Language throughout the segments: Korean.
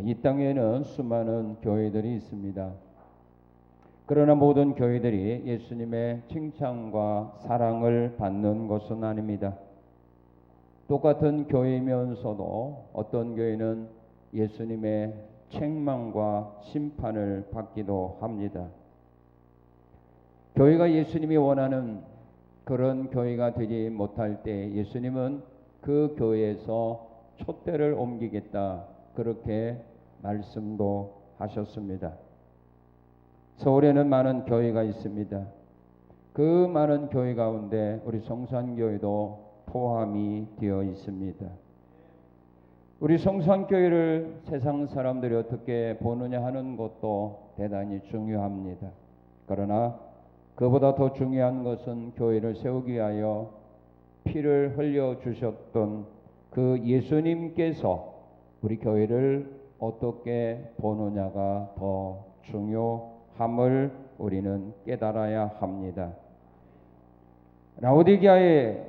이 땅에는 수많은 교회들이 있습니다. 그러나 모든 교회들이 예수님의 칭찬과 사랑을 받는 것은 아닙니다. 똑같은 교회이면서도 어떤 교회는 예수님의 책망과 심판을 받기도 합니다. 교회가 예수님이 원하는 그런 교회가 되지 못할 때 예수님은 그 교회에서 촛대를 옮기겠다, 그렇게 말씀도 하셨습니다. 서울에는 많은 교회가 있습니다. 그 많은 교회 가운데 우리 성산교회도 포함이 되어 있습니다. 우리 성산교회를 세상 사람들이 어떻게 보느냐 하는 것도 대단히 중요합니다. 그러나 그보다 더 중요한 것은 교회를 세우기 위하여 피를 흘려주셨던 그 예수님께서 우리 교회를 어떻게 보느냐가 더 중요함을 우리는 깨달아야 합니다. 라오디게아의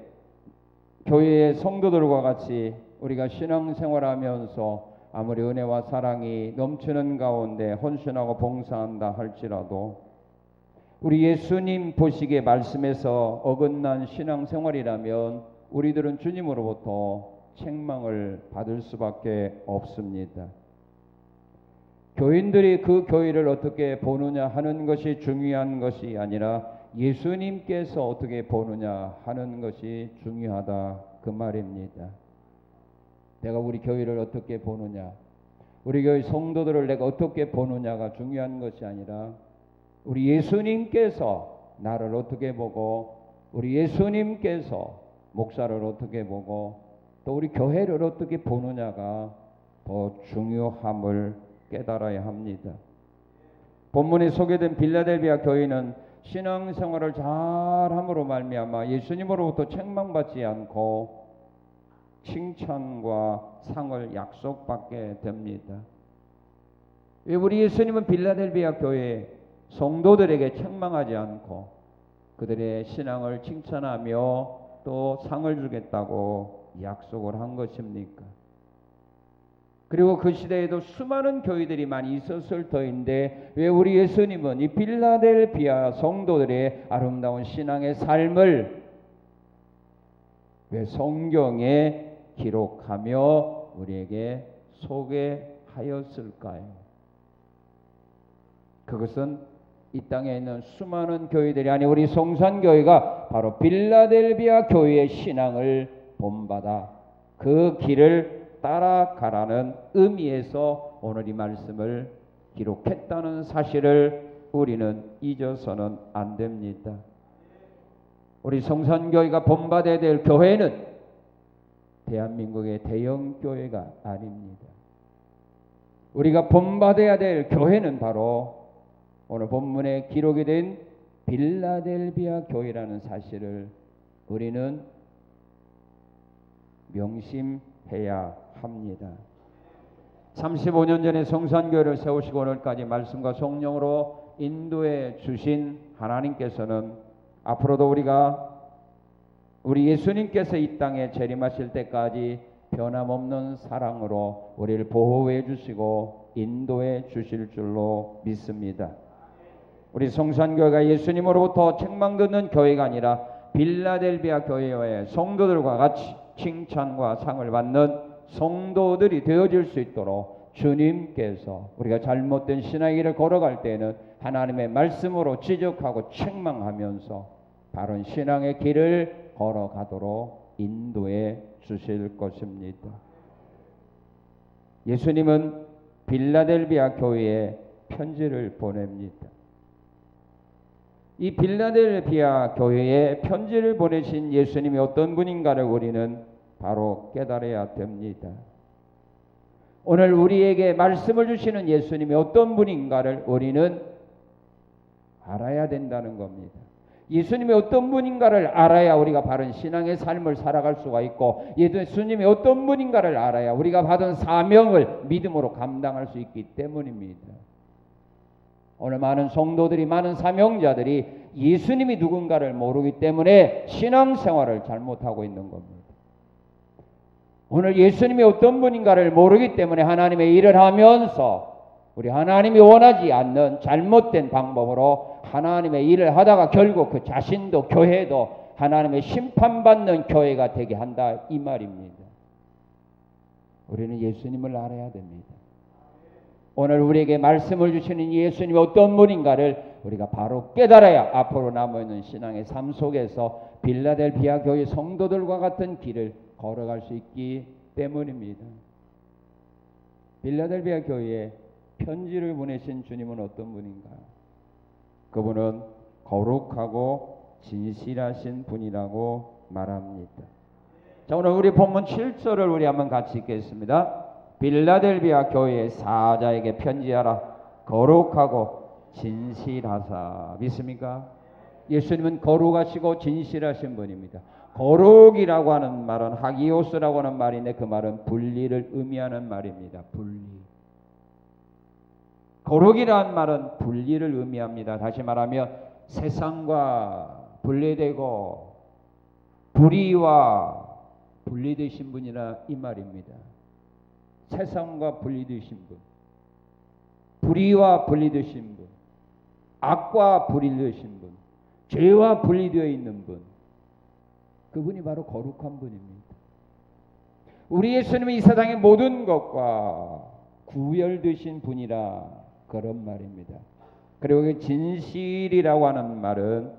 교회의 성도들과 같이 우리가 신앙생활하면서 아무리 은혜와 사랑이 넘치는 가운데 헌신하고 봉사한다 할지라도 우리 예수님 보시기에 말씀에서 어긋난 신앙생활이라면 우리들은 주님으로부터 책망을 받을 수밖에 없습니다. 교인들이 그 교회를 어떻게 보느냐 하는 것이 중요한 것이 아니라 예수님께서 어떻게 보느냐 하는 것이 중요하다, 그 말입니다. 내가 우리 교회를 어떻게 보느냐, 우리 교회 성도들을 내가 어떻게 보느냐가 중요한 것이 아니라 우리 예수님께서 나를 어떻게 보고 우리 예수님께서 목사를 어떻게 보고 또 우리 교회를 어떻게 보느냐가 더 중요함을 깨달아야 합니다. 본문에 소개된 빌라델비아 교회는 신앙생활을 잘함으로 말미암아 예수님으로부터 책망받지 않고 칭찬과 상을 약속받게 됩니다. 왜 우리 예수님은 빌라델비아 교회 성도들에게 책망하지 않고 그들의 신앙을 칭찬하며 또 상을 주겠다고 약속을 한 것입니까? 그리고 그 시대에도 수많은 교회들이 많이 있었을 터인데 왜 우리 예수님은 이 빌라델비아 성도들의 아름다운 신앙의 삶을 왜 성경에 기록하며 우리에게 소개하였을까요? 그것은 이 땅에 있는 수많은 교회들이 아니 우리 성산교회가 바로 빌라델비아 교회의 신앙을 본받아 그 길을 따라가라는 의미에서 오늘 이 말씀을 기록했다는 사실을 우리는 잊어서는 안 됩니다. 우리 성산교회가 본받아야 될 교회는 대한민국의 대형 교회가 아닙니다. 우리가 본받아야 될 교회는 바로 오늘 본문에 기록이 된 빌라델비아 교회라는 사실을 우리는 명심해야 합니다. 35년 전에 성산교회를 세우시고 오늘까지 말씀과 성령으로 인도해 주신 하나님께서는 앞으로도 우리 예수님께서 이 땅에 재림하실 때까지 변함없는 사랑으로 우리를 보호해 주시고 인도해 주실 줄로 믿습니다. 우리 성산교회가 예수님으로부터 책망 듣는 교회가 아니라 빌라델비아 교회의 성도들과 같이 칭찬과 상을 받는 성도들이 되어질 수 있도록 주님께서 우리가 잘못된 신앙의 길을 걸어갈 때에는 하나님의 말씀으로 지적하고 책망하면서 바른 신앙의 길을 걸어가도록 인도해 주실 것입니다. 예수님은 빌라델비아 교회에 편지를 보냅니다. 이 빌라델비아 교회에 편지를 보내신 예수님이 어떤 분인가를 우리는 바로 깨달아야 됩니다. 오늘 우리에게 말씀을 주시는 예수님이 어떤 분인가를 우리는 알아야 된다는 겁니다. 예수님이 어떤 분인가를 알아야 우리가 바른 신앙의 삶을 살아갈 수가 있고 예수님이 어떤 분인가를 알아야 우리가 받은 사명을 믿음으로 감당할 수 있기 때문입니다. 오늘 많은 성도들이 많은 사명자들이 예수님이 누군가를 모르기 때문에 신앙생활을 잘못하고 있는 겁니다. 오늘 예수님이 어떤 분인가를 모르기 때문에 하나님의 일을 하면서 우리 하나님이 원하지 않는 잘못된 방법으로 하나님의 일을 하다가 결국 그 자신도 교회도 하나님의 심판받는 교회가 되게 한다 이 말입니다. 우리는 예수님을 알아야 됩니다. 오늘 우리에게 말씀을 주시는 예수님이 어떤 분인가를 우리가 바로 깨달아야 앞으로 남아있는 신앙의 삶 속에서 빌라델비아 교회 성도들과 같은 길을 걸어갈 수 있기 때문입니다. 빌라델비아 교회에 편지를 보내신 주님은 어떤 분인가요? 그분은 거룩하고 진실하신 분이라고 말합니다. 자, 오늘 우리 본문 7절을 우리 한번 같이 읽겠습니다. 빌라델비아 교회의 사자에게 편지하라. 거룩하고 진실하사. 믿습니까? 예수님은 거룩하시고 진실하신 분입니다. 거룩이라고 하는 말은 하기오스라고 하는 말인데 그 말은 분리를 의미하는 말입니다. 분리. 거룩이라는 말은 분리를 의미합니다. 다시 말하면 세상과 분리되고 불의와 분리되신 분이라 이 말입니다. 세상과 분리되신 분, 불의와 분리되신 분, 악과 분리되신 분, 죄와 분리되어 있는 분, 그분이 바로 거룩한 분입니다. 우리 예수님은 이 세상의 모든 것과 구별되신 분이라 그런 말입니다. 그리고 그 진실이라고 하는 말은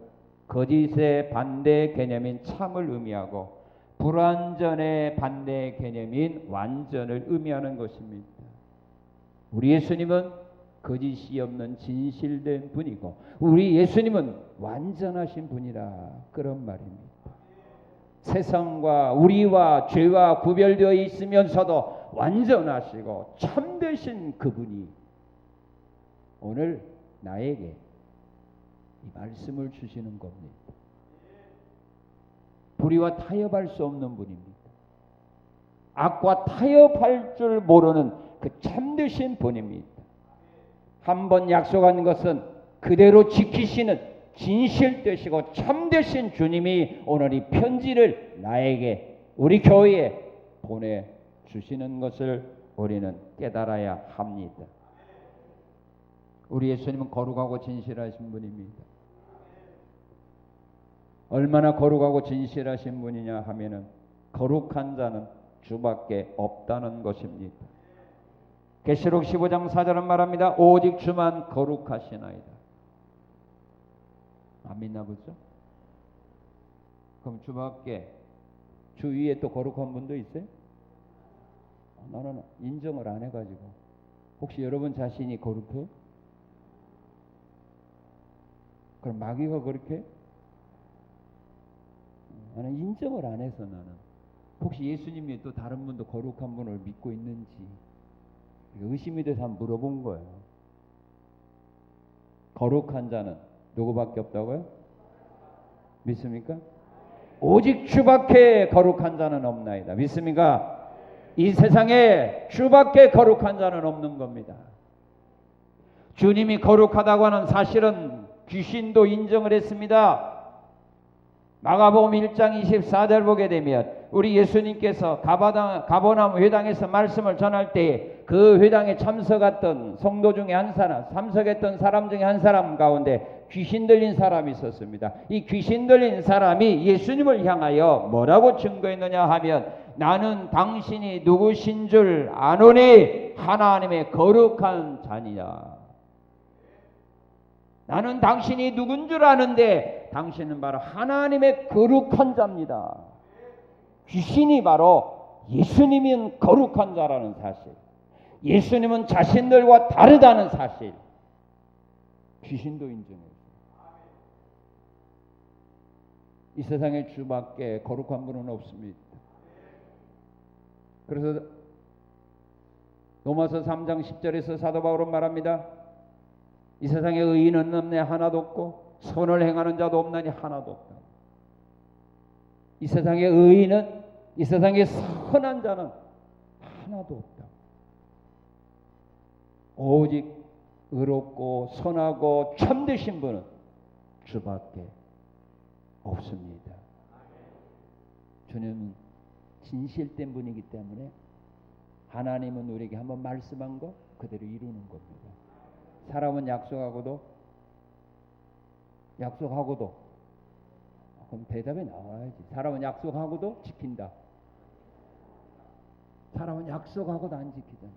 거짓의 반대 개념인 참을 의미하고 불완전의 반대 개념인 완전을 의미하는 것입니다. 우리 예수님은 거짓이 없는 진실된 분이고 우리 예수님은 완전하신 분이라 그런 말입니다. 세상과 우리와 죄와 구별되어 있으면서도 완전하시고 참되신 그분이 오늘 나에게 이 말씀을 주시는 겁니다. 불의와 타협할 수 없는 분입니다. 악과 타협할 줄 모르는 그 참되신 분입니다. 한번 약속한 것은 그대로 지키시는 진실되시고 참되신 주님이 오늘 이 편지를 나에게 우리 교회에 보내주시는 것을 우리는 깨달아야 합니다. 우리 예수님은 거룩하고 진실하신 분입니다. 얼마나 거룩하고 진실하신 분이냐 하면은 거룩한 자는 주밖에 없다는 것입니다. 계시록 15장 4절은 말합니다. 오직 주만 거룩하시나이다. 안 믿나 보죠? 그럼 주밖에 주 위에 또 거룩한 분도 있어요? 나는 인정을 안 해가지고. 혹시 여러분 자신이 거룩해요? 그럼 마귀가 그렇게? 나는 인정을 안 해서 나는. 혹시 예수님이 또 다른 분도 거룩한 분을 믿고 있는지 의심이 돼서 한번 물어본 거예요. 거룩한 자는 누구밖에 없다고요? 믿습니까? 오직 주밖에 거룩한 자는 없나이다. 믿습니까? 이 세상에 주밖에 거룩한 자는 없는 겁니다. 주님이 거룩하다고 하는 사실은 귀신도 인정을 했습니다. 마가복음 1장 24절 보게 되면 우리 예수님께서 가버나움 회당에서 말씀을 전할 때 그 회당에 참석했던 성도 중에 한 사람, 참석했던 사람 중에 한 사람 가운데 귀신 들린 사람이 있었습니다. 이 귀신 들린 사람이 예수님을 향하여 뭐라고 증거했느냐 하면 나는 당신이 누구신 줄 아노니 하나님의 거룩한 자니라. 나는 당신이 누군 줄 아는데 당신은 바로 하나님의 거룩한 자입니다. 귀신이 바로 예수님은 거룩한 자라는 사실, 예수님은 자신들과 다르다는 사실, 귀신도 인정해요. 이 세상에 주밖에 거룩한 분은 없습니다. 그래서 로마서 3장 10절에서 사도 바울은 말합니다. 이 세상에 의인은 없네 하나도 없고 선을 행하는 자도 없나니 하나도 없다. 이 세상에 의인은, 이 세상에 선한 자는 하나도 없다. 오직 의롭고 선하고 참되신 분은 주밖에 없습니다. 주님은 진실된 분이기 때문에 하나님은 우리에게 한번 말씀한 거 그대로 이루는 겁니다. 사람은 약속하고도 그럼 대답이 나와야지. 사람은 약속하고도 지킨다. 사람은 약속하고도 안 지키잖아.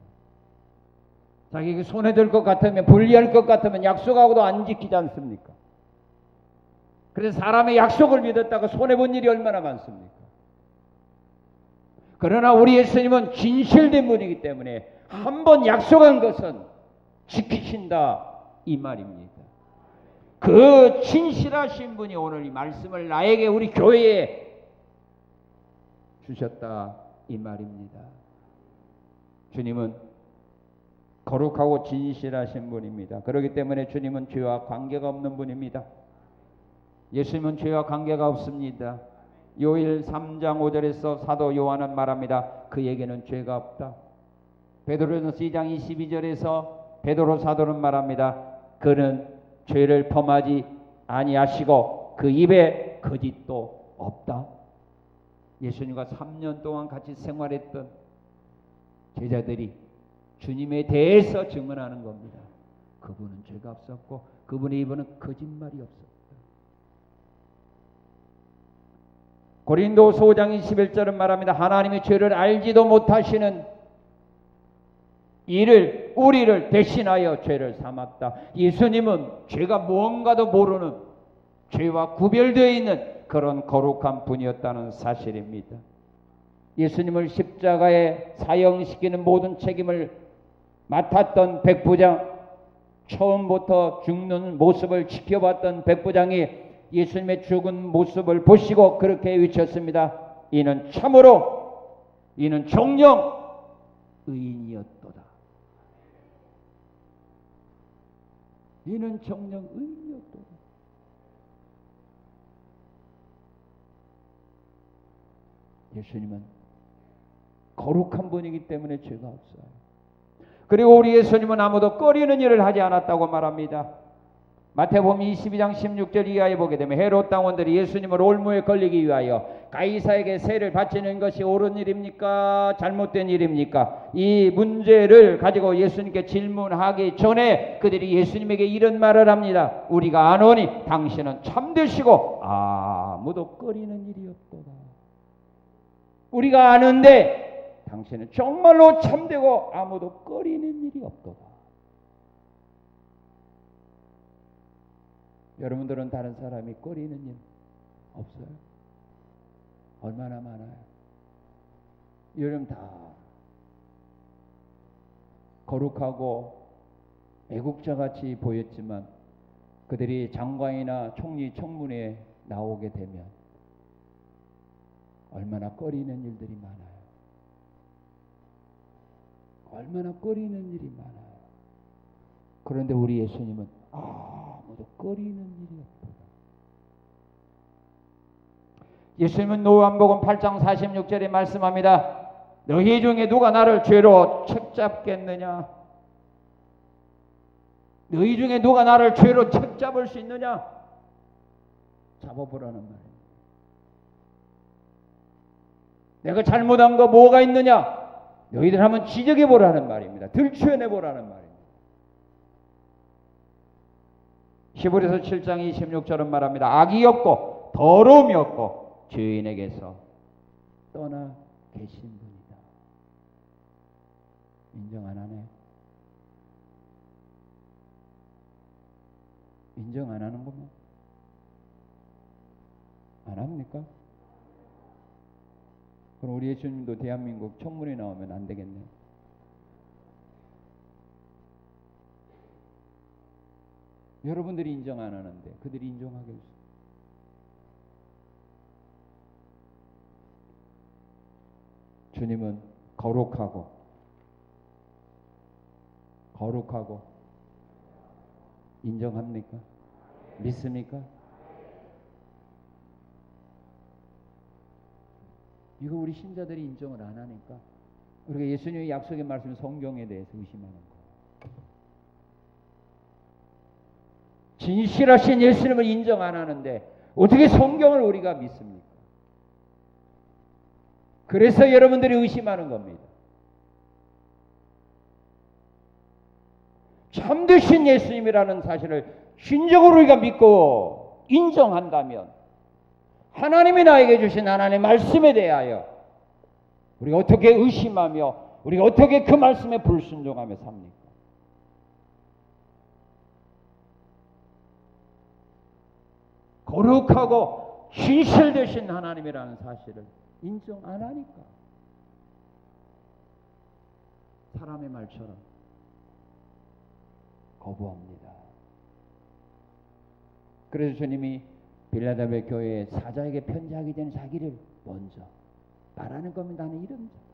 자기에게 손해될 것 같으면, 불리할 것 같으면 약속하고도 안 지키지 않습니까? 그래서 사람의 약속을 믿었다가 손해본 일이 얼마나 많습니까? 그러나 우리 예수님은 진실된 분이기 때문에 한번 약속한 것은 지키신다 이 말입니다. 그 진실하신 분이 오늘 이 말씀을 나에게, 우리 교회에 주셨다 이 말입니다. 주님은 거룩하고 진실하신 분입니다. 그렇기 때문에 주님은 죄와 관계가 없는 분입니다. 예수님은 죄와 관계가 없습니다. 요일 3장 5절에서 사도 요한은 말합니다. 그에게는 죄가 없다. 베드로전서 2장 22절에서 베드로 사도는 말합니다. 그는 죄를 범하지 아니하시고 그 입에 거짓도 없다. 예수님과 3년 동안 같이 생활했던 제자들이 주님에 대해서 증언하는 겁니다. 그분은 죄가 없었고 그분의 입에는 거짓말이 없었다. 고린도서 5장 21절은 말합니다. 하나님의 죄를 알지도 못하시는 이를, 우리를 대신하여 죄를 삼았다. 예수님은 죄가 무언가도 모르는, 죄와 구별되어 있는 그런 거룩한 분이었다는 사실입니다. 예수님을 십자가에 사형시키는 모든 책임을 맡았던 백부장, 처음부터 죽는 모습을 지켜봤던 백부장이 예수님의 죽은 모습을 보시고 그렇게 외쳤습니다. 이는 참으로, 이는 정녕 의인이었도다. 이는 정녕 의인이었도다. 예수님은 거룩한 분이기 때문에 죄가 없어요. 그리고 우리 예수님은 아무도 꺼리는 일을 하지 않았다고 말합니다. 마태복음 22장 16절 이하에 보게 되면 헤롯 당원들이 예수님을 올무에 걸리기 위하여 가이사에게 세를 바치는 것이 옳은 일입니까? 잘못된 일입니까? 이 문제를 가지고 예수님께 질문하기 전에 그들이 예수님에게 이런 말을 합니다. 우리가 아노니 당신은 참되시고 아무도 꺼리는 일이 없도다. 우리가 아는데 당신은 정말로 참되고 아무도 꺼리는 일이 없도다. 여러분들은 다른 사람이 꺼리는 일 없어요? 얼마나 많아요? 여러분 다 거룩하고 애국자같이 보였지만 그들이 장관이나 총리 청문회에 나오게 되면 얼마나 꺼리는 일들이 많아요. 얼마나 꺼리는 일이 많아요. 그런데 우리 예수님은 아무도 꺼리는 일이 없다. 예수님은 요한복음 8장 46절에 말씀합니다. 너희 중에 누가 나를 죄로 책잡겠느냐? 너희 중에 누가 나를 죄로 책잡을 수 있느냐? 잡아보라는 말이에요. 내가 잘못한 거 뭐가 있느냐? 너희들 한번 지적해보라는 말입니다. 들추어내보라는 말입니다. 히브리서 7장 26절은 말합니다. 악이 없고 더러움이 없고 죄인에게서 떠나 계신 분이다. 인정 안 하네. 인정 안 하는 거면 안 합니까? 그럼 우리 예수님도 대한민국 청문회 나오면 안 되겠네. 여러분들이 인정 안 하는데 그들이 인정하겠어. 주님은 거룩하고 인정합니까? 믿습니까? 이거 우리 신자들이 인정을 안 하니까 우리가 예수님의 약속의 말씀 성경에 대해서 의심하는 거예요. 진실하신 예수님을 인정 안 하는데 어떻게 성경을 우리가 믿습니까? 그래서 여러분들이 의심하는 겁니다. 참되신 예수님이라는 사실을 진정으로 우리가 믿고 인정한다면 하나님이 나에게 주신 하나님의 말씀에 대하여 우리가 어떻게 의심하며 우리가 어떻게 그 말씀에 불순종하며 삽니까? 거룩하고 진실되신 하나님이라는 사실을 인정 안 하니까 사람의 말처럼 거부합니다. 그래서 주님이 빌라델비아 교회의 사자에게 편지하기 전에 자기를 먼저 말하는 겁니다. 나는 이런 자다.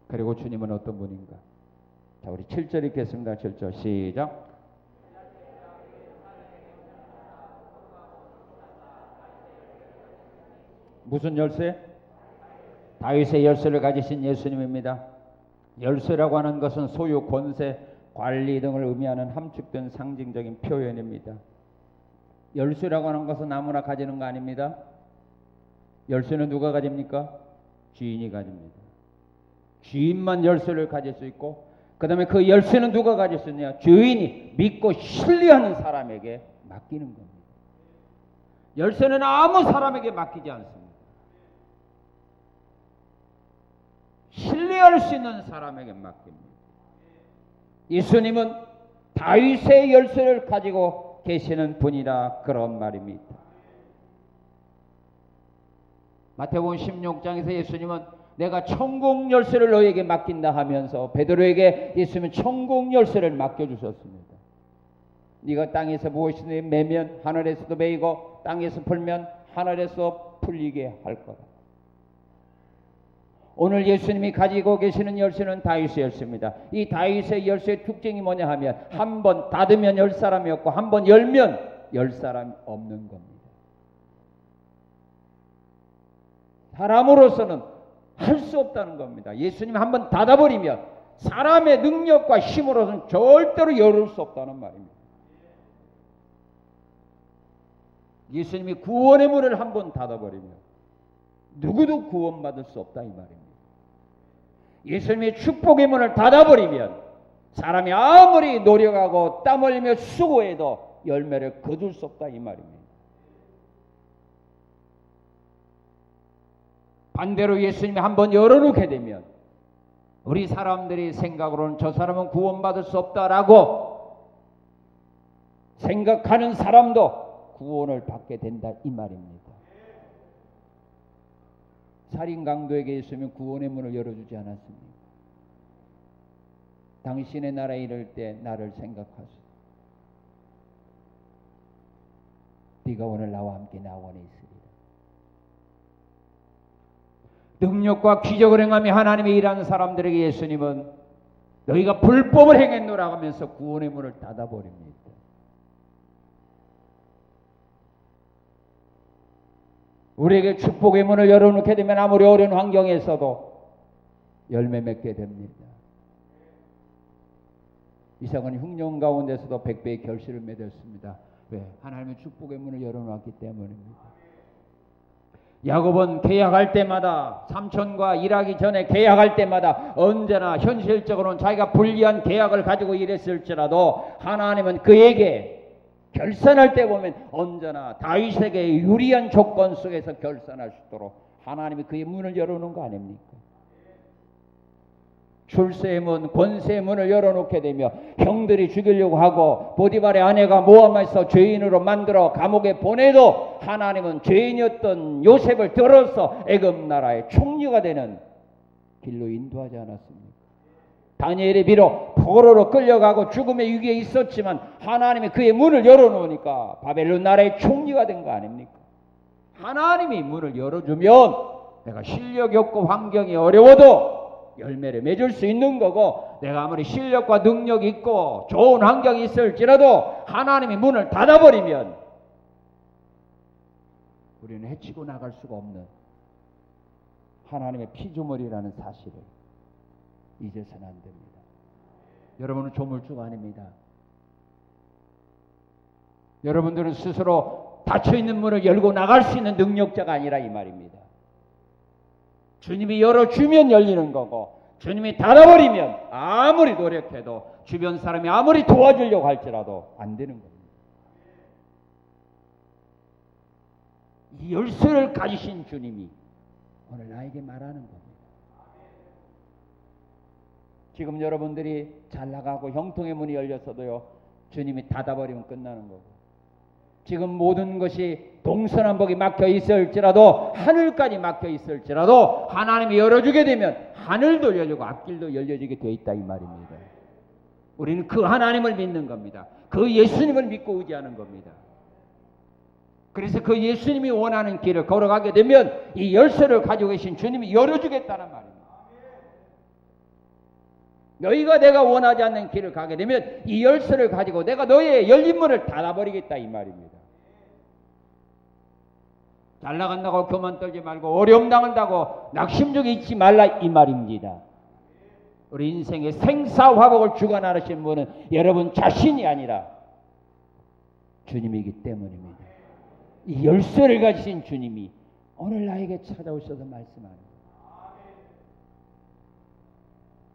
그리고 주님은 어떤 분인가? 자, 우리 7절 읽겠습니다. 7절 시작. 무슨 열쇠? 다윗의 열쇠를 가지신 예수님입니다. 열쇠라고 하는 것은 소유, 권세, 관리 등을 의미하는 함축된 상징적인 표현입니다. 열쇠라고 하는 것은 아무나 가지는 거 아닙니다. 열쇠는 누가 가집니까? 주인이 가집니다. 주인만 열쇠를 가질 수 있고 그 다음에 그 열쇠는 누가 가질 수 있느냐? 주인이 믿고 신뢰하는 사람에게 맡기는 겁니다. 열쇠는 아무 사람에게 맡기지 않습니다. 신뢰할 수 있는 사람에게 맡깁니다. 예수님은 다윗의 열쇠를 가지고 계시는 분이라 그런 말입니다. 마태복음 16장에서 예수님은 내가 천국 열쇠를 너에게 맡긴다 하면서 베드로에게 예수님은 천국 열쇠를 맡겨주셨습니다. 네가 땅에서 무엇이든지 매면 하늘에서도 매이고 땅에서 풀면 하늘에서 풀리게 할 거다. 오늘 예수님이 가지고 계시는 열쇠는 다윗의 열쇠입니다. 이 다윗의 열쇠의 특징이 뭐냐 하면 한 번 닫으면 열 사람이 없고 한 번 열면 열 사람이 없는 겁니다. 사람으로서는 할 수 없다는 겁니다. 예수님이 한 번 닫아버리면 사람의 능력과 힘으로서는 절대로 열을 수 없다는 말입니다. 예수님이 구원의 문을 한 번 닫아버리면 누구도 구원받을 수 없다 이 말입니다. 예수님이 축복의 문을 닫아버리면 사람이 아무리 노력하고 땀 흘리며 수고해도 열매를 거둘 수 없다 이 말입니다. 반대로 예수님이 한번 열어놓게 되면 우리 사람들이 생각으로는 저 사람은 구원받을 수 없다라고 생각하는 사람도 구원을 받게 된다 이 말입니다. 살인 강도에게 예수님은 구원의 문을 열어주지 않았습니까? 당신의 나라에 이를 때 나를 생각하소서. 네가 오늘 나와 함께 나 원에 있으리라. 능력과 기적을 행하며 하나님의 일하는 사람들에게 예수님은 너희가 불법을 행했노라 하면서 구원의 문을 닫아버립니다. 우리에게 축복의 문을 열어놓게 되면 아무리 어려운 환경에서도 열매 맺게 됩니다. 이삭은 흉년 가운데서도 100배의 결실을 맺었습니다. 왜? 하나님의 축복의 문을 열어놓았기 때문입니다. 야곱은 계약할 때마다 삼촌과 일하기 전에 계약할 때마다 언제나 현실적으로는 자기가 불리한 계약을 가지고 일했을지라도 하나님은 그에게 결산할 때 보면 언제나 다윗에게 유리한 조건 속에서 결산할 수 있도록 하나님이 그의 문을 열어놓은 거 아닙니까? 출세의 문, 권세의 문을 열어놓게 되며 형들이 죽이려고 하고 보디발의 아내가 모함해서 죄인으로 만들어 감옥에 보내도 하나님은 죄인이었던 요셉을 들어서 애굽 나라의 총리가 되는 길로 인도하지 않았습니까? 다니엘이 비록 포로로 끌려가고 죽음의 위기에 있었지만 하나님이 그의 문을 열어놓으니까 바벨론 나라의 총리가 된 거 아닙니까? 하나님이 문을 열어주면 내가 실력이 없고 환경이 어려워도 열매를 맺을 수 있는 거고 내가 아무리 실력과 능력이 있고 좋은 환경이 있을지라도 하나님이 문을 닫아버리면 우리는 헤치고 나갈 수가 없는 하나님의 피조물이라는 사실을 잊어서는 안 됩니다. 여러분은 조물주가 아닙니다. 여러분들은 스스로 닫혀있는 문을 열고 나갈 수 있는 능력자가 아니라 이 말입니다. 주님이 열어주면 열리는 거고 주님이 닫아버리면 아무리 노력해도 주변 사람이 아무리 도와주려고 할지라도 안 되는 겁니다. 이 열쇠를 가지신 주님이 오늘 나에게 말하는 겁니다. 지금 여러분들이 잘 나가고 형통의 문이 열렸어도요, 주님이 닫아버리면 끝나는 거고, 지금 모든 것이 동서남북이 막혀 있을지라도, 하늘까지 막혀 있을지라도 하나님이 열어주게 되면 하늘도 열리고 앞길도 열려지게 되어 있다 이 말입니다. 우리는 그 하나님을 믿는 겁니다. 그 예수님을 믿고 의지하는 겁니다. 그래서 그 예수님이 원하는 길을 걸어가게 되면 이 열쇠를 가지고 계신 주님이 열어주겠다는 말입니다. 너희가 내가 원하지 않는 길을 가게 되면 이 열쇠를 가지고 내가 너희의 열린 문을 닫아버리겠다 이 말입니다. 잘 나간다고 교만 떨지 말고 어려움 당한다고 낙심중에 있지 말라 이 말입니다. 우리 인생의 생사화복을 주관하시는 분은 여러분 자신이 아니라 주님이기 때문입니다. 이 열쇠를 가지신 주님이 오늘 나에게 찾아오셔서 말씀하는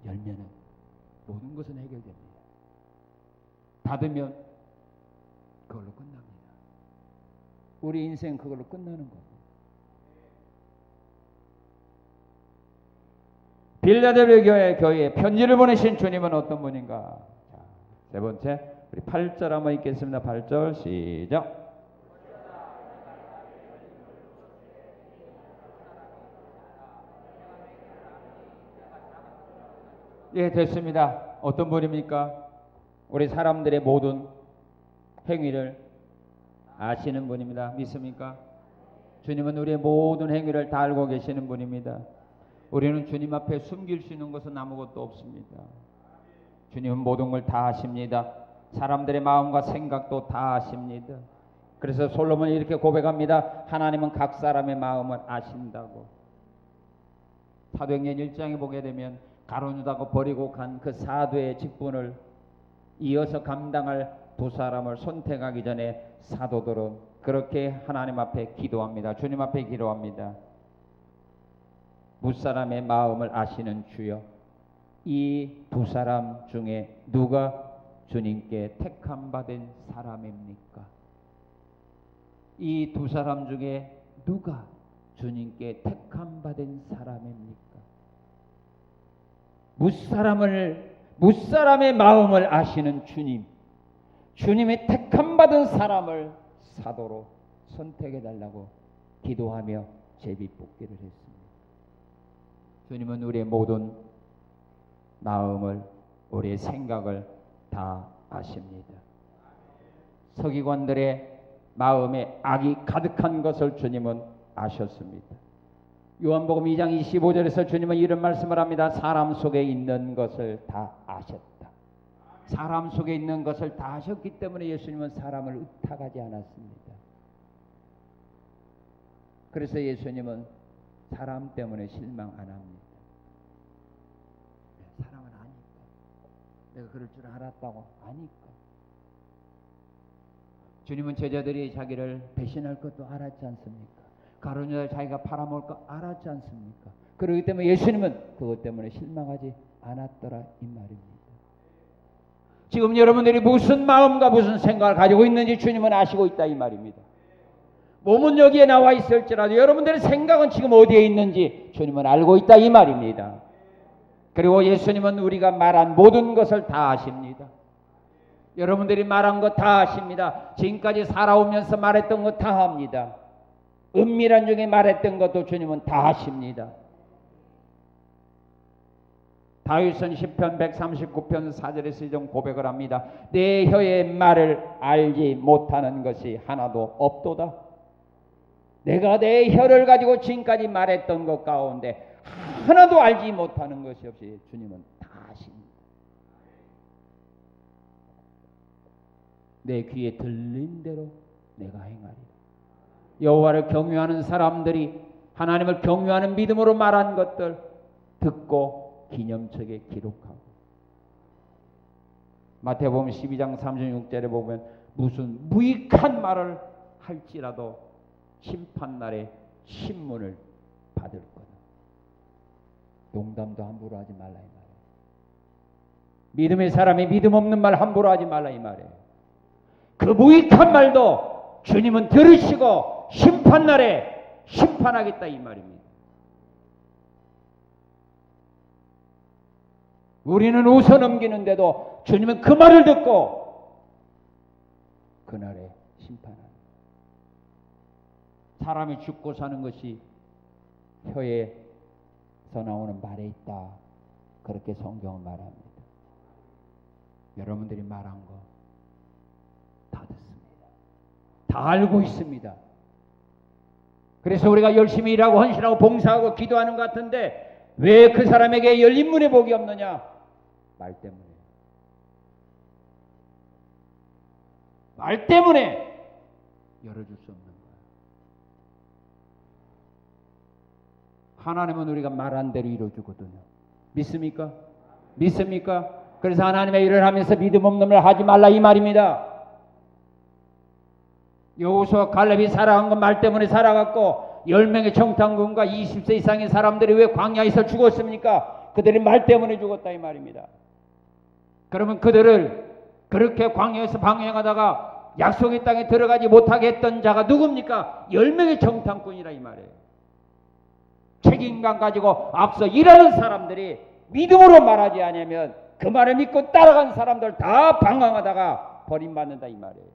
열면은 모든 것은 해결됩니다. 닫으면 그걸로 끝납니다. 우리 인생 그걸로 끝나는 거고. 빌라델비아 교회에 편지를 보내신 주님은 어떤 분인가? 자, 세 번째, 우리 8절 한번 읽겠습니다. 8절 시작. 예, 됐습니다. 어떤 분입니까? 우리 사람들의 모든 행위를 아시는 분입니다. 믿습니까? 주님은 우리의 모든 행위를 다 알고 계시는 분입니다. 우리는 주님 앞에 숨길 수 있는 것은 아무것도 없습니다. 주님은 모든 걸 다 아십니다. 사람들의 마음과 생각도 다 아십니다. 그래서 솔로몬이 이렇게 고백합니다. 하나님은 각 사람의 마음을 아신다고. 사도행전 1장에 보게 되면 가룟 유다가 버리고 간 그 사도의 직분을 이어서 감당할 두 사람을 선택하기 전에 사도들은 그렇게 하나님 앞에 기도합니다. 주님 앞에 기도합니다. 무사람의 마음을 아시는 주여, 이 두 사람 중에 누가 주님께 택함 받은 사람입니까? 이 두 사람 중에 누가 주님께 택함 받은 사람입니까? 무사람의 마음을 아시는 주님, 주님의 택함 받은 사람을 사도로 선택해 달라고 기도하며 제비뽑기를 했습니다. 주님은 우리의 모든 마음을, 우리의 생각을 다 아십니다. 서기관들의 마음에 악이 가득한 것을 주님은 아셨습니다. 요한복음 2장 25절에서 주님은 이런 말씀을 합니다. 사람 속에 있는 것을 다 아셨다. 사람 속에 있는 것을 다 아셨기 때문에 예수님은 사람을 의탁하지 않았습니다. 그래서 예수님은 사람 때문에 실망 안 합니다. 사람은 아니까. 내가 그럴 줄 알았다고 아니까. 주님은 제자들이 자기를 배신할 것도 알았지 않습니까? 가룟 유다를 자기가 팔아먹을 거 알았지 않습니까? 그렇기 때문에 예수님은 그것 때문에 실망하지 않았더라 이 말입니다. 지금 여러분들이 무슨 마음과 무슨 생각을 가지고 있는지 주님은 아시고 있다 이 말입니다. 몸은 여기에 나와 있을지라도 여러분들의 생각은 지금 어디에 있는지 주님은 알고 있다 이 말입니다. 그리고 예수님은 우리가 말한 모든 것을 다 아십니다. 여러분들이 말한 것 다 아십니다. 지금까지 살아오면서 말했던 것 다 합니다. 은밀한 중에 말했던 것도 주님은 다 아십니다. 다윗은 시편 139편 4절에서 이런 고백을 합니다. 내 혀의 말을 알지 못하는 것이 하나도 없도다. 내가 내 혀를 가지고 지금까지 말했던 것 가운데 하나도 알지 못하는 것이 없이 주님은 다 아십니다. 내 귀에 들린 대로 내가 행하리라. 여호와를 경외하는 사람들이 하나님을 경외하는 믿음으로 말한 것들 듣고 기념책에 기록하고, 마태복음 12장 36절에 보면 무슨 무익한 말을 할지라도 심판날에 신문을 받을 거다. 농담도 함부로 하지 말라 이 말이에요. 믿음의 사람이 믿음 없는 말 함부로 하지 말라 이 말이에요. 그 무익한 말도 주님은 들으시고 심판날에 심판하겠다 이 말입니다. 우리는 웃어 넘기는데도 주님은 그 말을 듣고 그날에 심판합니다. 사람이 죽고 사는 것이 혀에서 나오는 말에 있다. 그렇게 성경은 말합니다. 여러분들이 말한 거 다 듣습니다. 다 알고 있습니다. 그래서 우리가 열심히 일하고 헌신하고 봉사하고 기도하는 것 같은데 왜 그 사람에게 열린 문의 복이 없느냐? 말 때문에. 말 때문에 열어줄 수 없는 거야. 하나님은 우리가 말한 대로 이루어주거든요. 믿습니까? 믿습니까? 그래서 하나님의 일을 하면서 믿음 없는 말 하지 말라 이 말입니다. 여호수아 갈렙이 살아간 건 말 때문에 살아갔고 10명의 정탐꾼과 20세 이상의 사람들이 왜 광야에서 죽었습니까? 그들이 말 때문에 죽었다 이 말입니다. 그러면 그들을 그렇게 광야에서 방황하다가 약속의 땅에 들어가지 못하게 했던 자가 누굽니까? 10명의 정탐꾼이라 이 말이에요. 책임감 가지고 앞서 일하는 사람들이 믿음으로 말하지 않으면 그 말을 믿고 따라간 사람들 다 방황하다가 버림받는다 이 말이에요.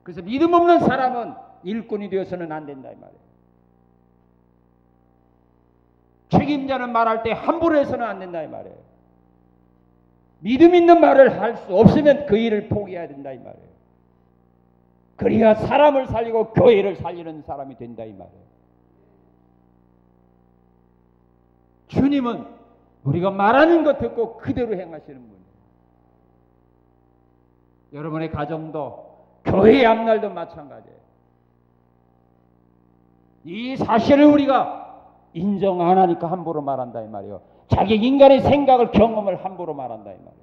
그래서 믿음 없는 사람은 일꾼이 되어서는 안 된다 이 말이에요. 책임자는 말할 때 함부로 해서는 안 된다 이 말이에요. 믿음 있는 말을 할 수 없으면 그 일을 포기해야 된다 이 말이에요. 그래야 사람을 살리고 교회를 살리는 사람이 된다 이 말이에요. 주님은 우리가 말하는 것 듣고 그대로 행하시는 분이에요. 여러분의 가정도 교회의 앞날도 마찬가지예요. 이 사실을 우리가 인정 안 하니까 함부로 말한다 이 말이에요. 자기 인간의 생각을 경험을 함부로 말한다 이 말이에요.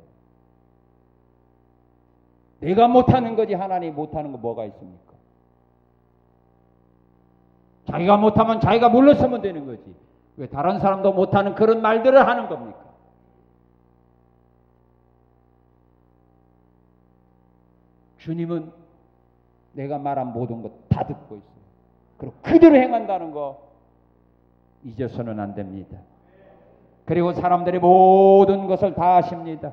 내가 못하는 거지 하나님이 못하는 거 뭐가 있습니까? 자기가 못하면 자기가 물러서면 되는 거지. 왜 다른 사람도 못하는 그런 말들을 하는 겁니까? 주님은 내가 말한 모든 것 다 듣고 있어요. 그리고 그대로 행한다는 거 잊어서는 안 됩니다. 그리고 사람들이 모든 것을 다 하십니다.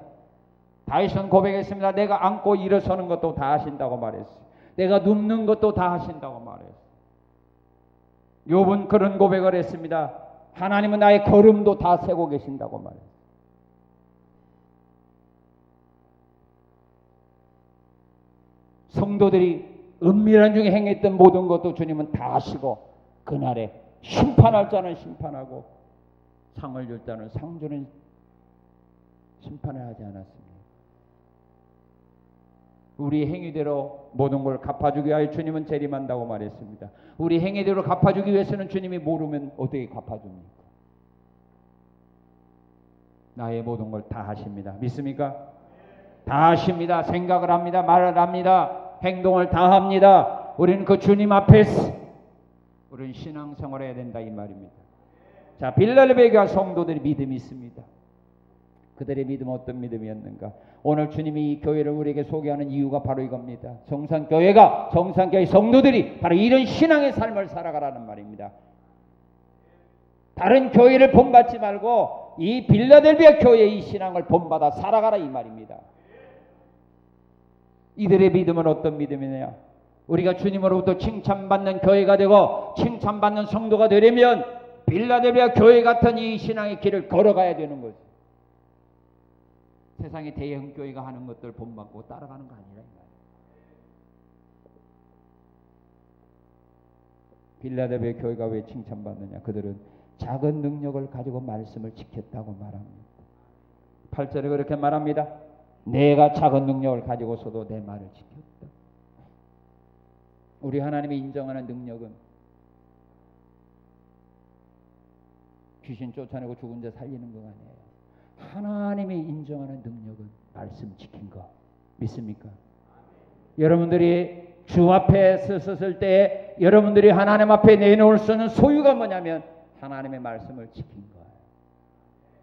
다윗은 고백했습니다. 내가 앉고 일어서는 것도 다 하신다고 말했어요. 내가 눕는 것도 다 하신다고 말했어요. 욥은 그런 고백을 했습니다. 하나님은 나의 걸음도 다 세고 계신다고 말했어요. 성도들이 은밀한 중에 행했던 모든 것도 주님은 다 하시고 그날에 심판할 자는 심판하고 상을 줄 자는 상 주는 심판을 하지 않았습니다. 우리 행위대로 모든 걸 갚아주기 위하여 주님은 재림한다고 말했습니다. 우리 행위대로 갚아주기 위해서는 주님이 모르면 어떻게 갚아줍니까? 나의 모든 걸 다 하십니다. 믿습니까? 다 하십니다. 생각을 합니다. 말을 합니다. 행동을 다 합니다. 우리는 그 주님 앞에서 우리는 신앙생활을 해야 된다 이 말입니다. 자, 빌라델비아 교회 성도들이 믿음이 있습니다. 그들의 믿음은 어떤 믿음이었는가? 오늘 주님이 이 교회를 우리에게 소개하는 이유가 바로 이겁니다. 정상교회가, 정상교회 성도들이 바로 이런 신앙의 삶을 살아가라는 말입니다. 다른 교회를 본받지 말고 이 빌라델비아 교회의 이 신앙을 본받아 살아가라 이 말입니다. 이들의 믿음은 어떤 믿음이냐? 우리가 주님으로부터 칭찬받는 교회가 되고 칭찬받는 성도가 되려면 빌라델비아 교회 같은 이 신앙의 길을 걸어가야 되는 거죠. 세상의 대형 교회가 하는 것들 본받고 따라가는 거 아니라 이 말이에요. 빌라델비아 교회가 왜 칭찬받느냐? 그들은 작은 능력을 가지고 말씀을 지켰다고 말합니다. 8절에 그렇게 말합니다. 내가 작은 능력을 가지고서도 내 말을 지켰다. 우리 하나님이 인정하는 능력은 귀신 쫓아내고 죽은 자 살리는 거 아니에요. 하나님이 인정하는 능력은 말씀 지킨 거. 믿습니까? 여러분들이 주 앞에 섰을 때 여러분들이 하나님 앞에 내놓을 수 있는 소유가 뭐냐면 하나님의 말씀을 지킨 거예요.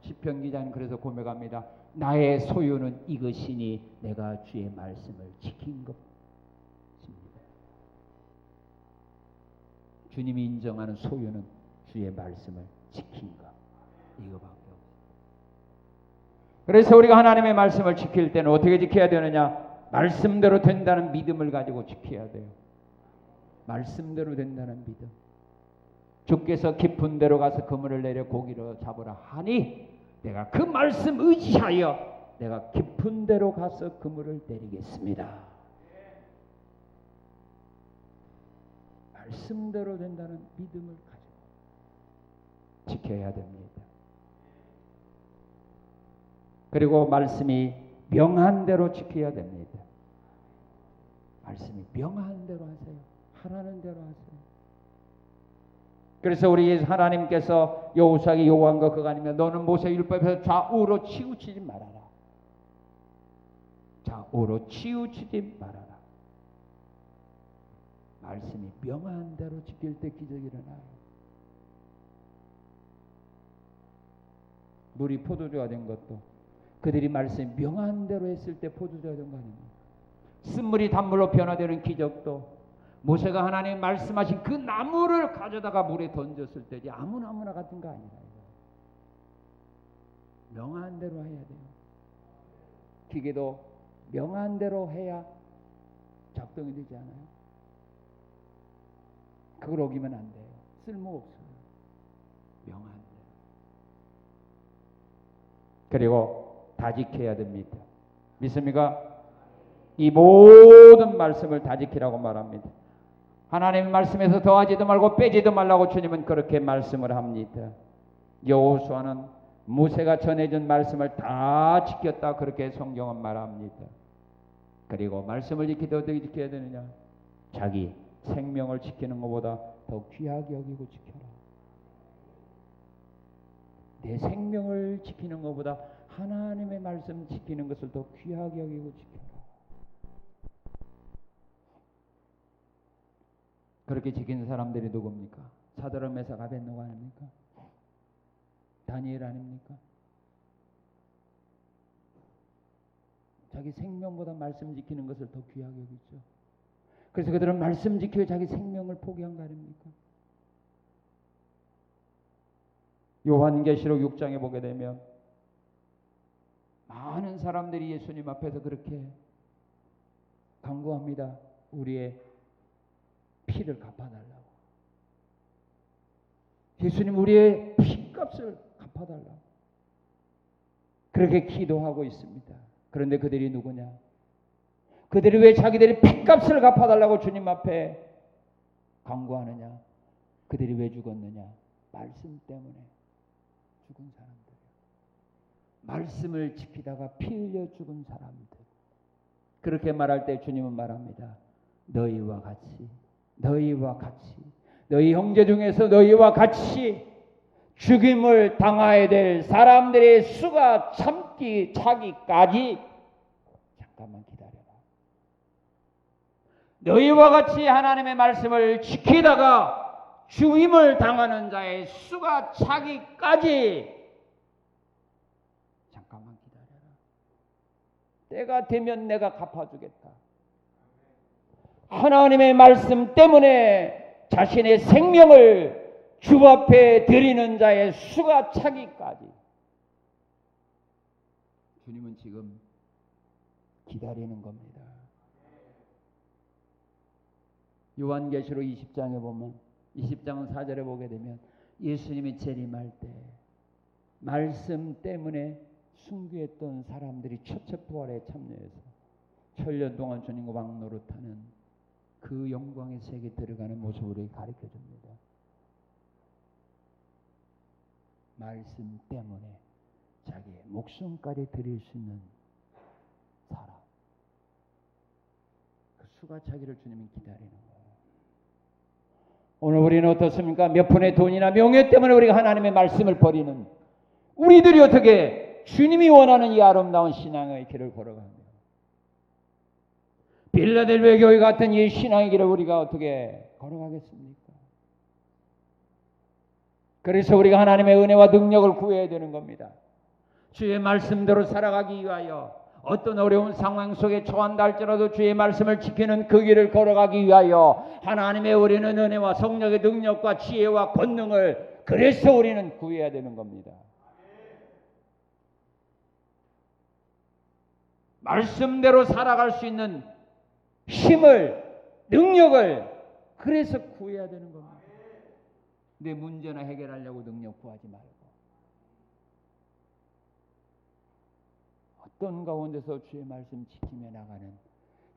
시편 기자는 그래서 고백합니다. 나의 소유는 이것이니 내가 주의 말씀을 지킨 것입니다. 주님이 인정하는 소유는 주의 말씀을 지킨 것, 이거밖에 없어요. 그래서 우리가 하나님의 말씀을 지킬 때는 어떻게 지켜야 되느냐? 말씀대로 된다는 믿음을 가지고 지켜야 돼요. 말씀대로 된다는 믿음. 주께서 깊은 데로 가서 그물을 내려 고기를 잡으라 하니 내가 그 말씀 의지하여 내가 깊은 데로 가서 그물을 내리겠습니다. 말씀대로 된다는 믿음을 가지고 지켜야 됩니다. 그리고 말씀이 명한 대로 지켜야 됩니다. 말씀이 명한 대로 하세요. 하라는 대로 하세요. 그래서 우리 하나님께서 여호수아에게 요구한 거 그거 아니면 너는 모세 율법에서 좌우로 치우치지 말아라. 좌우로 치우치지 말아라. 말씀이 명한 대로 지킬 때 기적이 일어나요. 물이 포도주가 된 것도 그들이 말씀이 명한 대로 했을 때 포도주가 된 거 아닙니까? 쓴물이 단물로 변화되는 기적도 모세가 하나님 말씀하신 그 나무를 가져다가 물에 던졌을 때지 아무나 같은 거 아니라 명한 대로 해야 돼요. 기계도 명한 대로 해야 작동이 되지 않아요. 그걸 어기면 안 돼요. 쓸모없어요. 명한 대로. 그리고 다 지켜야 됩니다. 믿습니까? 이 모든 말씀을 다 지키라고 말합니다. 하나님의 말씀에서 더하지도 말고 빼지도 말라고 주님은 그렇게 말씀을 합니다. 여호수아는 모세가 전해준 말씀을 다 지켰다 그렇게 성경은 말합니다. 그리고 말씀을 지킬 때 어떻게 지켜야 되느냐? 자기 생명을 지키는 것보다 더 귀하게 여기고 지켜라. 내 생명을 지키는 것보다 하나님의 말씀 지키는 것을 더 귀하게 여기고 지켜라. 그렇게 지키는 사람들이 누굽니까? 사드락 메삭 아벳느고 아닙니까? 다니엘 아닙니까? 자기 생명보다 말씀 지키는 것을 더 귀하게 여기죠. 그래서 그들은 말씀 지키고 자기 생명을 포기한 거 아닙니까? 요한계시록 6장에 보게 되면 많은 사람들이 예수님 앞에서 그렇게 간구합니다. 우리의 피를 갚아달라고. 예수님 우리의 피값을 갚아달라고. 그렇게 기도하고 있습니다. 그런데 그들이 누구냐? 그들이 왜 자기들의 피값을 갚아달라고 주님 앞에 간구하느냐? 그들이 왜 죽었느냐? 말씀 때문에 죽은 사람들. 말씀을 지키다가 피 흘려 죽은 사람들. 그렇게 말할 때 주님은 말합니다. 너희와 같이 너희 형제 중에서 너희와 같이 죽임을 당하야 될 사람들의 수가 차기까지 잠깐만 기다려라. 너희와 같이 하나님의 말씀을 지키다가 죽임을 당하는 자의 수가 차기까지 잠깐만 기다려라. 때가 되면 내가 갚아주겠다. 하나님의 말씀 때문에 자신의 생명을 주 앞에 드리는 자의 수가 차기까지 주님은 지금 기다리는 겁니다. 요한계시록 20장에 보면 20장 4절에 보게 되면 예수님이 재림할 때 말씀 때문에 순교했던 사람들이 첫째 부활에 참여해서 천년 동안 주님과 왕노릇하는 그 영광의 세계에 들어가는 모습을 가르쳐줍니다. 말씀 때문에 자기의 목숨까지 드릴 수 있는 사람. 그 수가 차기를 주님이 기다리는 거예요. 오늘 우리는 어떻습니까? 몇 푼의 돈이나 명예 때문에 우리가 하나님의 말씀을 버리는 우리들이 어떻게 주님이 원하는 이 아름다운 신앙의 길을 걸어갑니다. 빌라델비아 교회 같은 이 신앙의 길을 우리가 어떻게 걸어가겠습니까? 그래서 우리가 하나님의 은혜와 능력을 구해야 되는 겁니다. 주의 말씀대로 살아가기 위하여 어떤 어려운 상황 속에 처한다 할지라도 주의 말씀을 지키는 그 길을 걸어가기 위하여 하나님의 우리는 은혜와 성령의 능력과 지혜와 권능을 그래서 우리는 구해야 되는 겁니다. 말씀대로 살아갈 수 있는 힘을, 능력을 그래서 구해야 되는 겁니다. 내 문제나 해결하려고 능력 구하지 말고 어떤 가운데서 주의 말씀 지키며 나가는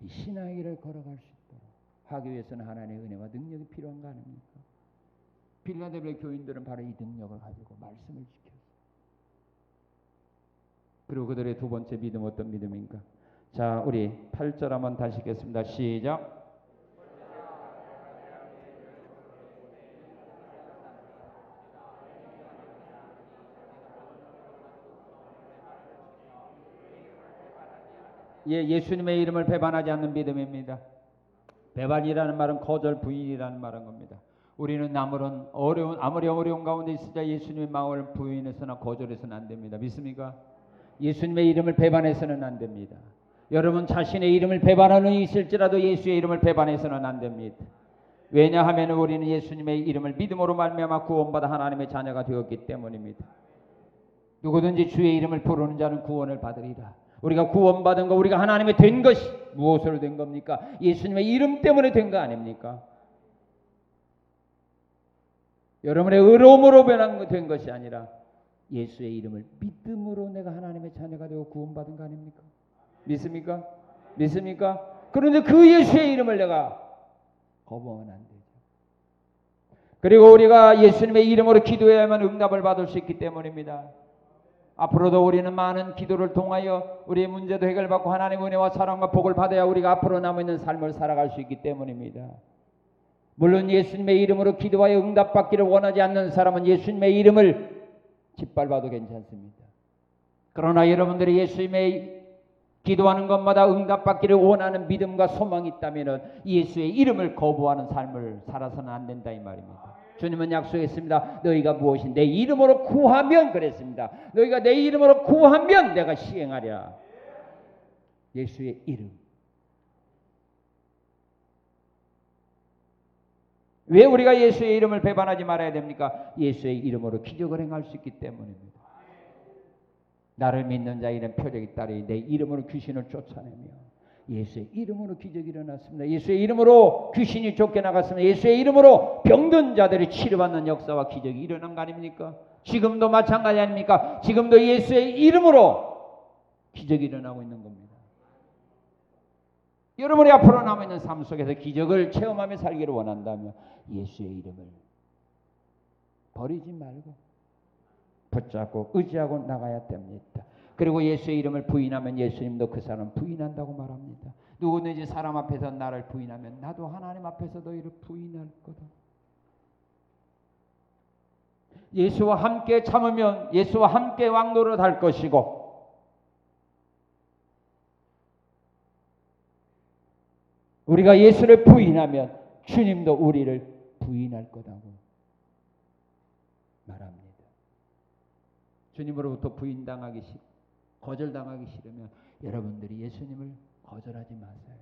이 신앙의 길을 걸어갈 수 있도록 하기 위해서는 하나님의 은혜와 능력이 필요한 거 아닙니까? 빌라델비아 교인들은 바로 이 능력을 가지고 말씀을 지켰어요. 그리고 그들의 두 번째 믿음 어떤 믿음인가? 자, 우리 8절 한번 다시 읽겠습니다. 시작. 예수님의 이름을 배반하지 않는 믿음입니다. 배반이라는 말은 거절, 부인이라는 말인 겁니다. 우리는 아무리 어려운 가운데 있으자 예수님의 마음을 부인해서나 거절해서는 안 됩니다. 믿습니까? 예수님의 이름을 배반해서는 안 됩니다. 여러분 자신의 이름을 배반하는 일이 있을지라도 예수의 이름을 배반해서는 안 됩니다. 왜냐하면 우리는 예수님의 이름을 믿음으로 말미암아 구원받아 하나님의 자녀가 되었기 때문입니다. 누구든지 주의 이름을 부르는 자는 구원을 받으리라. 우리가 구원받은 거, 우리가 하나님의 된 것이 무엇으로 된 겁니까? 예수님의 이름 때문에 된 거 아닙니까? 여러분의 의로움으로 된 것이 아니라 예수의 이름을 믿음으로 내가 하나님의 자녀가 되고 구원받은 거 아닙니까? 믿습니까? 믿습니까? 그런데 그 예수의 이름을 내가 거부하면 안 되죠. 그리고 우리가 예수님의 이름으로 기도해야만 응답을 받을 수 있기 때문입니다. 앞으로도 우리는 많은 기도를 통하여 우리의 문제도 해결받고 하나님의 은혜와 사랑과 복을 받아야 우리가 앞으로 남아있는 삶을 살아갈 수 있기 때문입니다. 물론 예수님의 이름으로 기도하여 응답받기를 원하지 않는 사람은 예수님의 이름을 짓밟아도 괜찮습니다. 그러나 여러분들이 예수님의 기도하는 것마다 응답받기를 원하는 믿음과 소망이 있다면 예수의 이름을 거부하는 삶을 살아서는 안 된다 이 말입니다. 주님은 약속했습니다. 너희가 무엇이 내 이름으로 구하면 그랬습니다. 너희가 내 이름으로 구하면 내가 시행하리라. 예수의 이름. 왜 우리가 예수의 이름을 배반하지 말아야 됩니까? 예수의 이름으로 기적을 행할 수 있기 때문입니다. 나를 믿는 자에게는 표적이 따르니 내 이름으로 귀신을 쫓아내며 예수의 이름으로 기적이 일어났습니다. 예수의 이름으로 귀신이 쫓겨나갔습니다. 예수의 이름으로 병든 자들이 치료받는 역사와 기적이 일어난 거 아닙니까? 지금도 마찬가지 아닙니까? 지금도 예수의 이름으로 기적이 일어나고 있는 겁니다. 여러분이 앞으로 남아있는 삶 속에서 기적을 체험하며 살기를 원한다면 예수의 이름을 버리지 말고 붙잡고 의지하고 나가야 됩니다. 그리고 예수의 이름을 부인하면 예수님도 그 사람 부인한다고 말합니다. 누구든지 사람 앞에서 나를 부인하면 나도 하나님 앞에서 너희를 부인할 거다. 예수와 함께 참으면 예수와 함께 왕노릇 할 것이고 우리가 예수를 부인하면 주님도 우리를 부인할 거다고 말합니다. 주님으로부터 부인당하기 거절당하기 싫으면 여러분들이 예수님을 거절하지 마세요.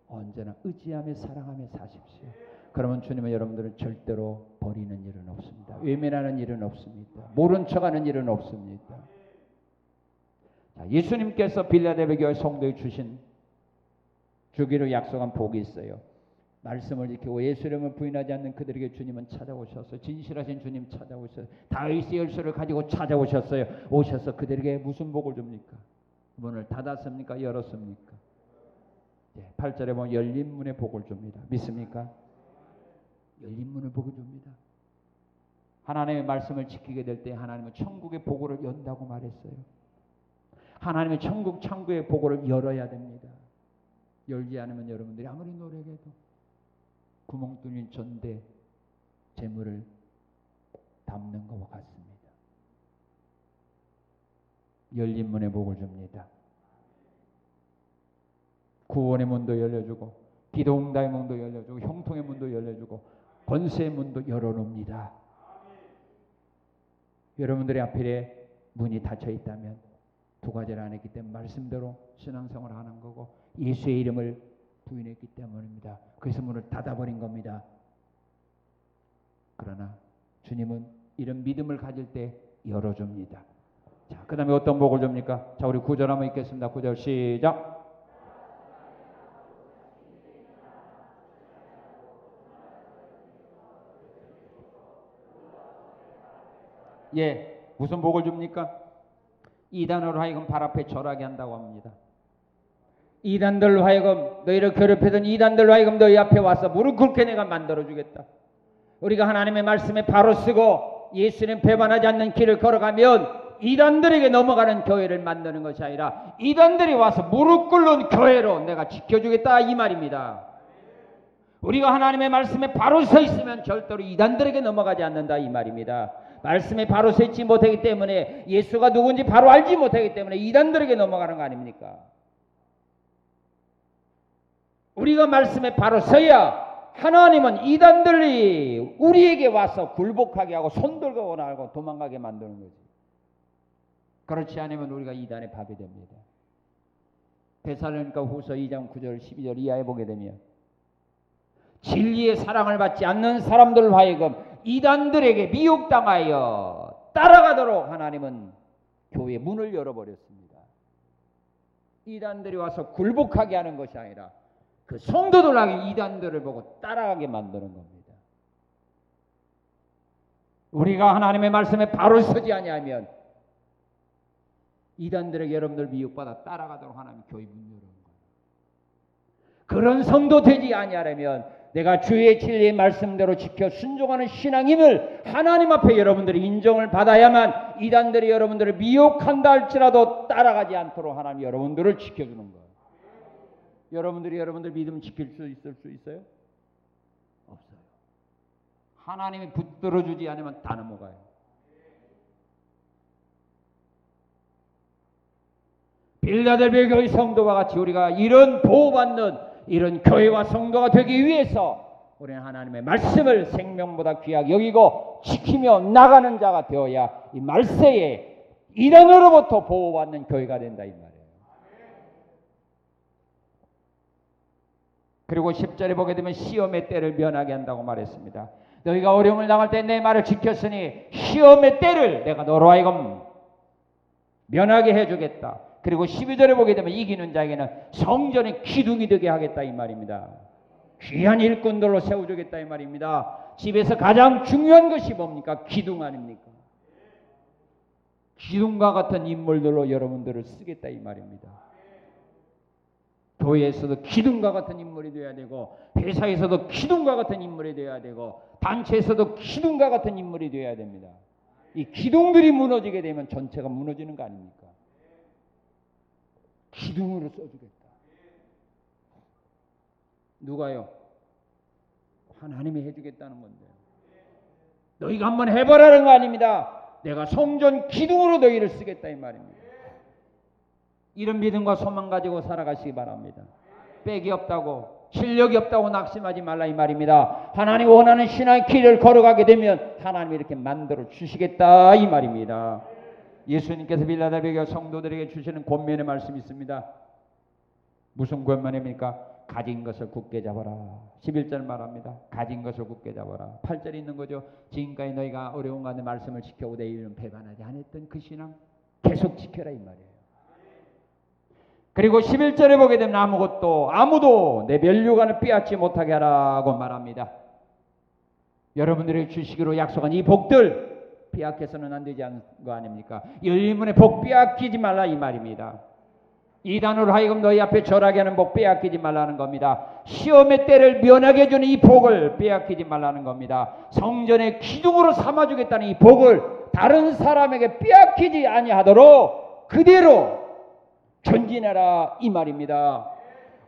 언제나 의지하며 사랑하며 사십시오. 그러면 주님은 여러분들을 절대로 버리는 일은 없습니다. 외면하는 일은 없습니다. 모른 척하는 일은 없습니다. 자, 예수님께서 빌라델비아 교회 성도에 주기로 약속한 복이 있어요. 말씀을 지키고 예수 이름을 부인하지 않는 그들에게 주님은 찾아오셨어요. 진실하신 주님 찾아오셨어요. 다윗의 열쇠를 가지고 찾아오셨어요. 오셔서 그들에게 무슨 복을 줍니까? 문을 닫았습니까? 열었습니까? 8절에 보면 열린 문의 복을 줍니다. 믿습니까? 열린 문의 복을 줍니다. 하나님의 말씀을 지키게 될 때 하나님은 천국의 복을 연다고 말했어요. 하나님의 천국 창구의 복을 열어야 됩니다. 열지 않으면 여러분들이 아무리 노력해도 구멍 뚫린 전대 재물을 담는 것과 같습니다. 열린 문의 복을 줍니다. 구원의 문도 열려주고 기도응답의 문도 열려주고 형통의 문도 열려주고 권세의 문도 열어놓습니다. 여러분들의 앞에 문이 닫혀 있다면 두 가지를 안 했기 때문에 말씀대로 신앙생활을 하는 거고 예수의 이름을 부인했기 때문입니다. 그래서 문을 닫아버린 겁니다. 그러나 주님은 이런 믿음을 가질 때 열어줍니다. 자, 그 다음에 어떤 복을 줍니까? 자, 우리 9절 한번 읽겠습니다. 9절 시작. 예, 무슨 복을 줍니까? 이단으로 하여금 발 앞에 절하게 한다고 합니다. 이단들로 하여금 너희를 괴롭히던 이단들로 하여금 너희 앞에 와서 무릎 꿇게 내가 만들어주겠다. 우리가 하나님의 말씀에 바로 쓰고 예수님 배반하지 않는 길을 걸어가면 이단들에게 넘어가는 교회를 만드는 것이 아니라 이단들이 와서 무릎 꿇는 교회로 내가 지켜주겠다 이 말입니다. 우리가 하나님의 말씀에 바로 서 있으면 절대로 이단들에게 넘어가지 않는다 이 말입니다. 말씀에 바로 서 있지 못하기 때문에 예수가 누군지 바로 알지 못하기 때문에 이단들에게 넘어가는 거 아닙니까? 우리가 말씀에 바로 서야 하나님은 이단들이 우리에게 와서 굴복하게 하고 손들고 원하고 도망가게 만드는 거지. 그렇지 않으면 우리가 이단의 밥이 됩니다. 데살로니가 후서 2장 9절 12절 이하에 보게 되면 진리의 사랑을 받지 않는 사람들로 하여금 이단들에게 미혹당하여 따라가도록 하나님은 교회의 문을 열어버렸습니다. 이단들이 와서 굴복하게 하는 것이 아니라 그 성도들에게 이단들을 보고 따라가게 만드는 겁니다. 우리가 하나님의 말씀에 바로 서지 아니하면 이단들에게 여러분들 미혹받아 따라가도록 하나님 교회 문 열어놓은 거예요. 그런 성도 되지 아니하려면 내가 주의 진리의 말씀대로 지켜 순종하는 신앙임을 하나님 앞에 여러분들이 인정을 받아야만 이단들이 여러분들을 미혹한다 할지라도 따라가지 않도록 하나님 여러분들을 지켜주는 거예요. 여러분들이 여러분들 믿음 지킬 수 있어요? 없어요. 하나님이 붙들어주지 않으면 다 넘어가요. 빌라델비아 교회 성도와 같이 우리가 이런 보호받는 이런 교회와 성도가 되기 위해서 우리는 하나님의 말씀을 생명보다 귀하게 여기고 지키며 나가는 자가 되어야 이 말세에 이단으로부터 보호받는 교회가 된다 이 말이에요. 그리고 10절에 보게 되면 시험의 때를 면하게 한다고 말했습니다. 너희가 어려움을 당할 때 내 말을 지켰으니 시험의 때를 내가 너로 하여금 면하게 해주겠다. 그리고 12절에 보게 되면 이기는 자에게는 성전의 기둥이 되게 하겠다 이 말입니다. 귀한 일꾼들로 세워주겠다 이 말입니다. 집에서 가장 중요한 것이 뭡니까? 기둥 아닙니까? 기둥과 같은 인물들로 여러분들을 쓰겠다 이 말입니다. 교회에서도 기둥과 같은 인물이 되어야 되고 회사에서도 기둥과 같은 인물이 되어야 되고 단체에서도 기둥과 같은 인물이 되어야 됩니다. 이 기둥들이 무너지게 되면 전체가 무너지는 거 아닙니까? 기둥으로 써주겠다. 누가요? 하나님이 해주겠다는 건데요. 너희가 한번 해보라는 거 아닙니다. 내가 성전 기둥으로 너희를 쓰겠다 이 말입니다. 이런 믿음과 소망 가지고 살아가시기 바랍니다. 빽이 없다고 실력이 없다고 낙심하지 말라 이 말입니다. 하나님 원하는 신앙의 길을 걸어가게 되면 하나님이 이렇게 만들어 주시겠다 이 말입니다. 예수님께서 빌라델비아 성도들에게 주시는 권면의 말씀이 있습니다. 무슨 권면입니까? 가진 것을 굳게 잡아라. 11절 말합니다. 가진 것을 굳게 잡아라. 8절에 있는 거죠. 지금까지 너희가 어려운 가운데 말씀을 지켜오고 내 이름 배반하지 않았던 그 신앙 계속 지켜라 이 말이에요. 그리고 11절에 보게 되면 아무도 내 면류관을 빼앗지 못하게 하라고 말합니다. 여러분들에게 주시기로 약속한 이 복들 빼앗겨서는 안 되지 않은 거 아닙니까? 열린 문의 복 빼앗기지 말라 이 말입니다. 이단으로 하여금 너희 앞에 절하게 하는 복 빼앗기지 말라는 겁니다. 시험의 때를 면하게 해주는 이 복을 빼앗기지 말라는 겁니다. 성전의 기둥으로 삼아주겠다는 이 복을 다른 사람에게 빼앗기지 아니하도록 그대로 전진해라 이 말입니다.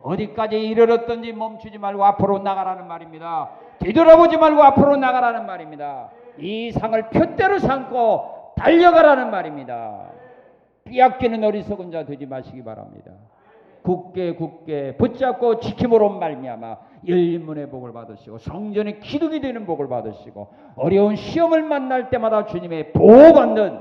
어디까지 이르렀든지 멈추지 말고 앞으로 나가라는 말입니다. 뒤돌아보지 말고 앞으로 나가라는 말입니다. 이 상을 표대로 삼고 달려가라는 말입니다. 빼앗기는 어리석은 자 되지 마시기 바랍니다. 굳게 붙잡고 지킴으로 말미암아 열린 문의 복을 받으시고 성전의 기둥이 되는 복을 받으시고 어려운 시험을 만날 때마다 주님의 보호받는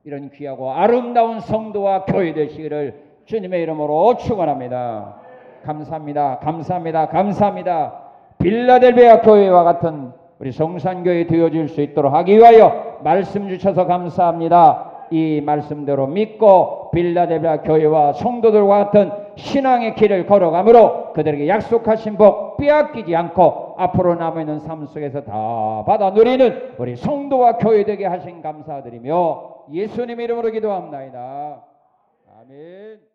이런 귀하고 아름다운 성도와 교회 되시기를 주님의 이름으로 축원합니다. 감사합니다. 감사합니다. 감사합니다. 빌라델비아 교회와 같은 우리 성산교회 되어질 수 있도록 하기 위하여 말씀 주셔서 감사합니다. 이 말씀대로 믿고 빌라델비아 교회와 성도들과 같은 신앙의 길을 걸어가므로 그들에게 약속하신 복 빼앗기지 않고 앞으로 남아있는 삶 속에서 다 받아 누리는 우리 성도와 교회 되게 하신 감사드리며 예수님 이름으로 기도합나이다. 아멘.